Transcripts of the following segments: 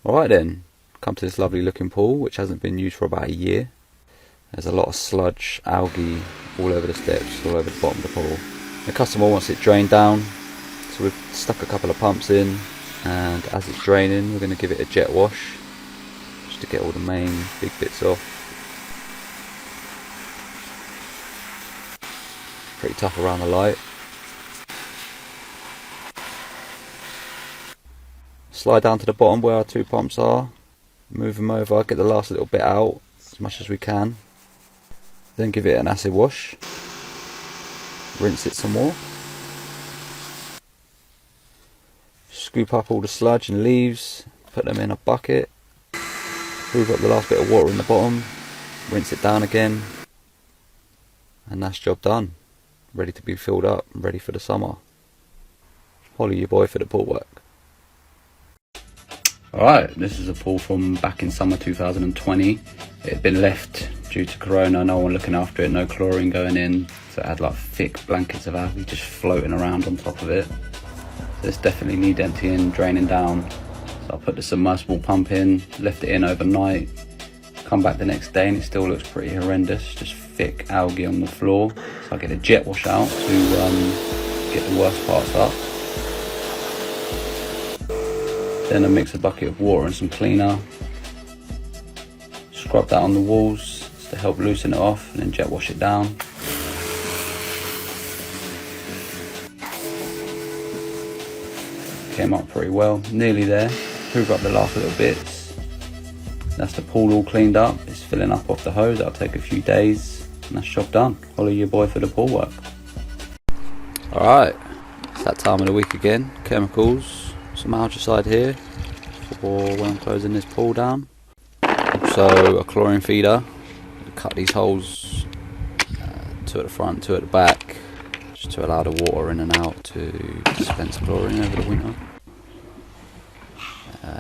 Alright then, come to this lovely looking pool which hasn't been used for about a year. There's a lot of sludge, algae all over the steps, all over the bottom of the pool. The customer wants it drained down, so we've stuck a couple of pumps in, and as it's draining we're going to give it a jet wash just to get all the main big bits off. Pretty tough around the light. Slide down to the bottom where our two pumps are, move them over, get the last little bit out as much as we can, then give it an acid wash, rinse it some more, scoop up all the sludge and leaves, put them in a bucket, move up the last bit of water in the bottom, rinse it down again, and that's job done. Ready to be filled up, ready for the summer. Holler your boy for the pool work. Alright, this is a pool from back in summer 2020. It had been left due to corona, no one looking after it, no chlorine going in, so it had like thick blankets of algae just floating around on top of it. So this definitely need emptying, draining down. So I put the submersible pump in, left it in overnight, come back the next day and it still looks pretty horrendous, just thick algae on the floor. So I get a jet wash out to get the worst parts up. Then I mix a bucket of water and some cleaner, scrub that on the walls to help loosen it off, and then jet wash it down. Came up pretty well, nearly there. Hoover up the last little bits. That's the pool all cleaned up, it's filling up off the hose. That'll take a few days and that's job done. Follow your boy for the pool work. Alright, it's that time of the week again. Chemicals. Some algicide here for when I'm closing this pool down. Also a chlorine feeder. Cut these holes, two at the front, two at the back, just to allow the water in and out to dispense chlorine over the winter.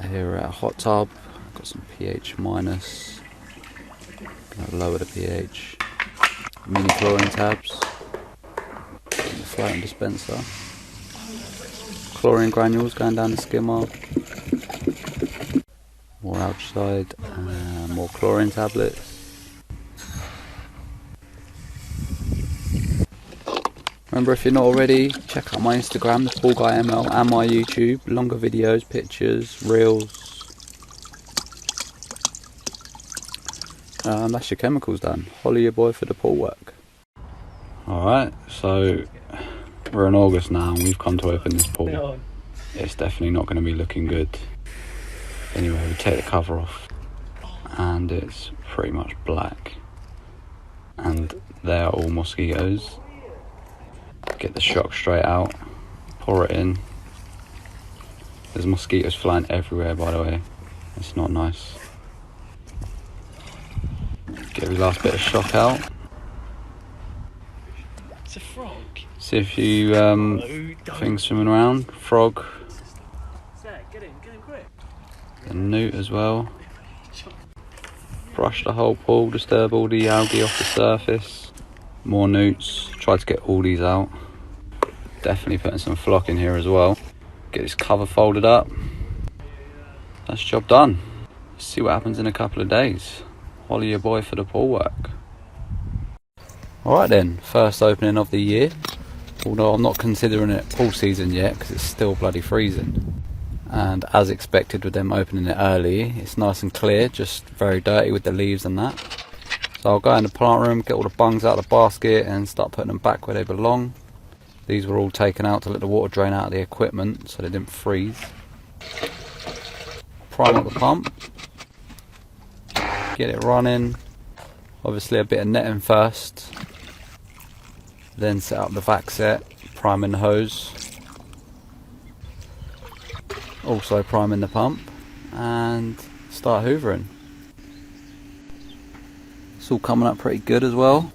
Here we're at a hot tub, got some pH minus, gonna lower the pH. Mini chlorine tabs, and the floating dispenser. Chlorine granules going down the skimmer, more outside, more chlorine tablets. Remember, if you're not already, check out my Instagram, the Pool Guy ML, and my YouTube. Longer videos, pictures, reels. That's your chemicals done. Holler your boy for the pool work. Alright, so we're in August now and we've come to open this pool. It's definitely not going to be looking good. Anyway, we take the cover off and it's pretty much black. And they are all mosquitoes. Get the shock straight out, pour it in. There's mosquitoes flying everywhere, by the way. It's not nice. Get every last bit of shock out. It's a frog. See a few things swimming around. Frog. Get him quick. A newt as well. Brush the whole pool, disturb all the algae off the surface. More newts. Try to get all these out. Definitely putting some flock in here as well. Get this cover folded up. That's job done. See what happens in a couple of days. Holler your boy for the pool work. Alright then, first opening of the year. Although I'm not considering it pool season yet because it's still bloody freezing. And as expected with them opening it early, it's nice and clear, just very dirty with the leaves and that. So I'll go in the plant room, get all the bungs out of the basket and start putting them back where they belong. These were all taken out to let the water drain out of the equipment so they didn't freeze. Prime up the pump. Get it running. Obviously a bit of netting first. Then set up the vac set, priming the hose. Also priming the pump and start hoovering. It's all coming up pretty good as well.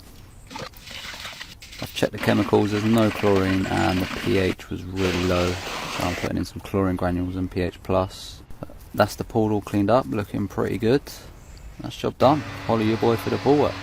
I've checked the chemicals, there's no chlorine and the pH was really low. So I'm putting in some chlorine granules and pH plus. That's the pool all cleaned up, looking pretty good. That's job done. Holler your boy for the pool work.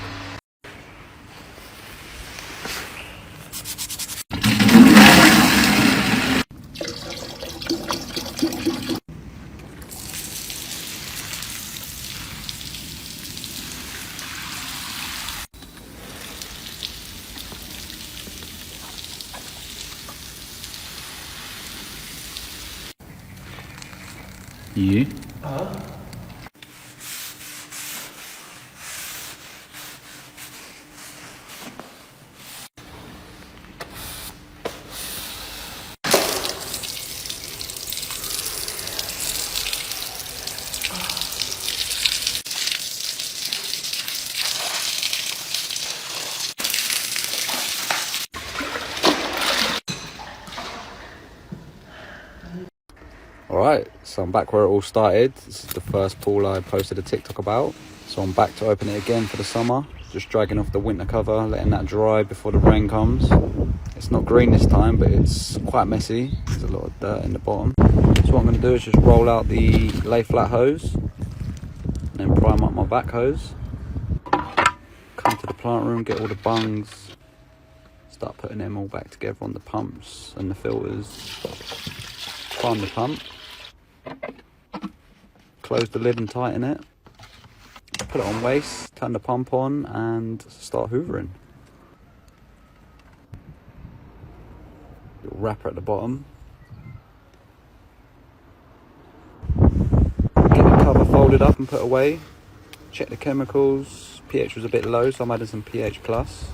You? Alright, so I'm back where it all started. This is the first pool I posted a TikTok about. So I'm back to open it again for the summer. Just dragging off the winter cover, letting that dry before the rain comes. It's not green this time, but it's quite messy. There's a lot of dirt in the bottom. So what I'm going to do is just roll out the lay flat hose, and then prime up my back hose. Come to the plant room, get all the bungs, start putting them all back together on the pumps and the filters. Prime the pump. Close the lid and tighten it. Put it on waste, turn the pump on and start hoovering. Little wrapper at the bottom. Get the cover folded up and put away. Check the chemicals. pH was a bit low, so I'm adding some pH plus.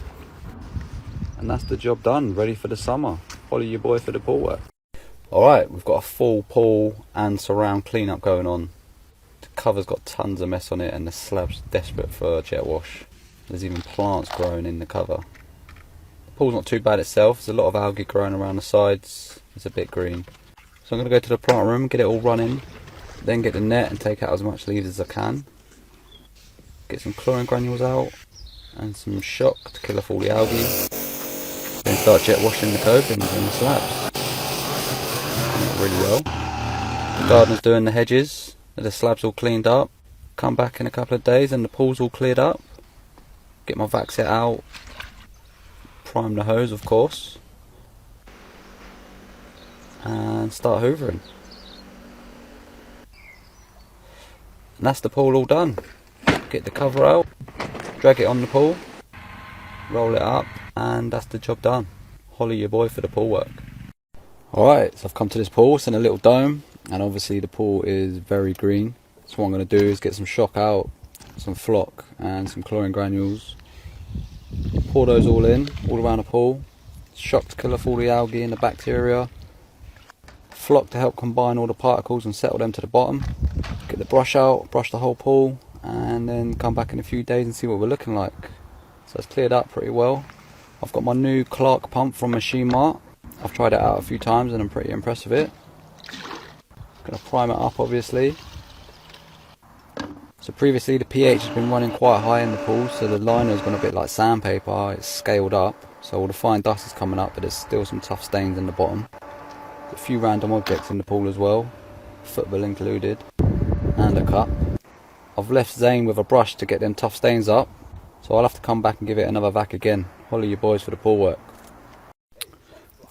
And that's the job done, ready for the summer. Follow your boy for the pool work. Alright, we've got a full pool and surround cleanup going on. The cover's got tons of mess on it and the slab's desperate for a jet wash. There's even plants growing in the cover. The pool's not too bad itself, there's a lot of algae growing around the sides. It's a bit green. So I'm going to go to the plant room, get it all running, then get the net and take out as much leaves as I can. Get some chlorine granules out and some shock to kill off all the algae. Then start jet washing the copings and the slabs. Really well. The gardener's doing the hedges, the slab's all cleaned up. Come back in a couple of days and the pool's all cleared up. Get my vac set out, prime the hose of course, and start hoovering. And that's the pool all done. Get the cover out, drag it on the pool, roll it up, and that's the job done. Holler your boy for the pool work. Alright, so I've come to this pool, it's in a little dome, and obviously the pool is very green. So what I'm going to do is get some shock out, some flock and some chlorine granules. Pour those all in, all around the pool. Shock to kill off all the algae and the bacteria. Flock to help combine all the particles and settle them to the bottom. Get the brush out, brush the whole pool, and then come back in a few days and see what we're looking like. So it's cleared up pretty well. I've got my new Clark pump from Machine Mart. I've tried it out a few times and I'm pretty impressed with it. Gonna prime it up obviously. So previously the pH has been running quite high in the pool, so the liner's gone a bit like sandpaper, it's scaled up. So all the fine dust is coming up, but there's still some tough stains in the bottom. A few random objects in the pool as well, football included, and a cup. I've left Zane with a brush to get them tough stains up, so I'll have to come back and give it another vac again. Holler your boys for the pool work.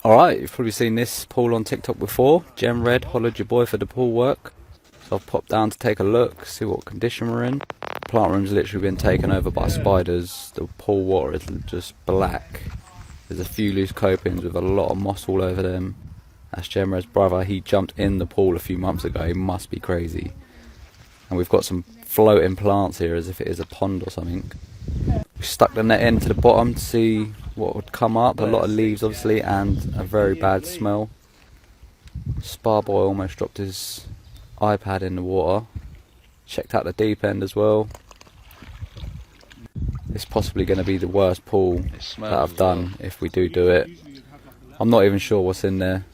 Alright, you've probably seen this pool on TikTok before. Gem Red hollered your boy for the pool work. So I've popped down to take a look, see what condition we're in. The plant room's literally been taken over by spiders. The pool water is just black. There's a few loose copings with a lot of moss all over them. That's Gem Red's brother, he jumped in the pool a few months ago, he must be crazy. And we've got some floating plants here as if it is a pond or something. We stuck the net in to the bottom to see what would come up. A lot of leaves obviously and a very bad smell. Spa boy almost dropped his iPad in the water. Checked out the deep end as well. It's possibly going to be the worst pool that I've done if we do it. I'm not even sure what's in there.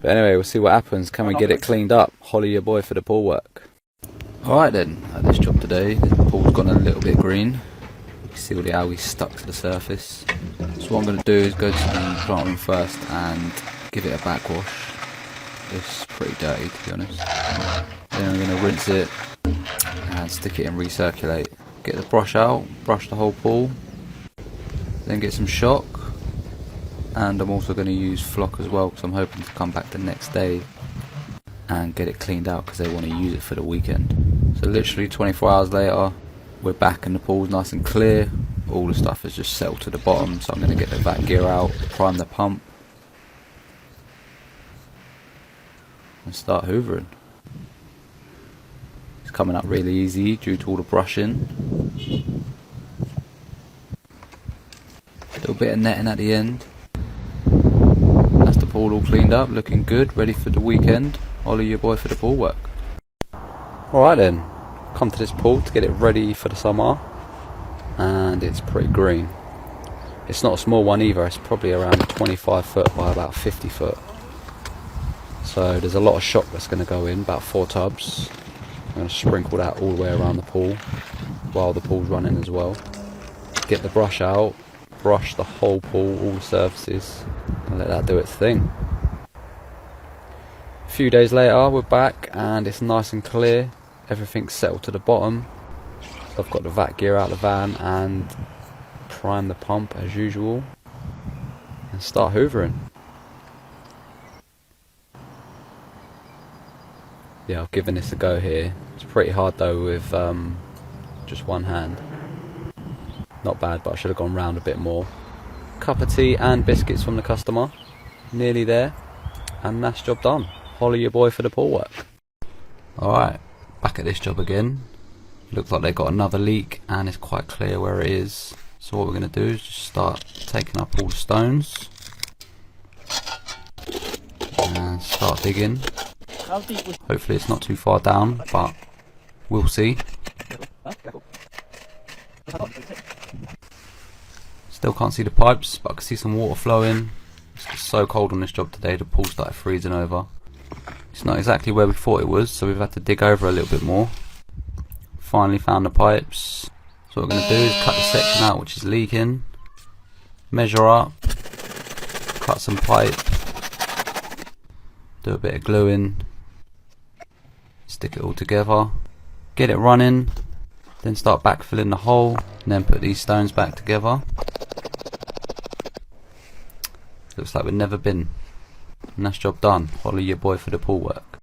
But anyway, we'll see what happens. Can we get it cleaned up? Holler your boy for the pool work. Alright then, at this job today, the pool's gone a little bit green. You can see all the algae stuck to the surface. So what I'm going to do is go to the plant room first and give it a backwash. It's pretty dirty to be honest. Then I'm going to rinse it and stick it in recirculate. Get the brush out, brush the whole pool. Then get some shock. And I'm also going to use flock as well because I'm hoping to come back the next day and get it cleaned out because they want to use it for the weekend. So literally 24 hours later, we're back and the pool's nice and clear. All the stuff has just settled to the bottom, so I'm going to get the vac gear out, prime the pump and start hoovering. coming up really easy due to all the brushing. A little bit of netting at the end. That's the pool all cleaned up, looking good, ready for the weekend. Ollie your boy for the pool work. Alright then, come to this pool to get it ready for the summer, and it's pretty green. It's not a small one either, it's probably around 25 foot by about 50 foot. So there's a lot of shock that's going to go in, about 4 tubs. I'm going to sprinkle that all the way around the pool while the pool's running as well. Get the brush out, brush the whole pool, all the surfaces, and let that do its thing. A few days later we're back and it's nice and clear, everything's settled to the bottom. So I've got the vac gear out of the van and prime the pump as usual and start hoovering. Yeah, I've given this a go here. It's pretty hard though with just one hand. Not bad, but I should have gone round a bit more. Cup of tea and biscuits from the customer. Nearly there, and that's job done. Holly your boy for the pool work. Alright, back at this job again. Looks like they've got another leak and it's quite clear where it is. So what we're going to do is just start taking up all the stones and start digging. Hopefully it's not too far down, but we'll see. Still can't see the pipes, but I can see some water flowing. It's just so cold on this job today, the pool started freezing over. It's not exactly where we thought it was, so we've had to dig over a little bit more. Finally found the pipes. So what we're going to do is cut the section out which is leaking, measure up, cut some pipe, do a bit of gluing, stick it all together, get it running, then start backfilling the hole, and then put these stones back together. Looks like we've never been, and that's job done. Holly your boy for the pool work.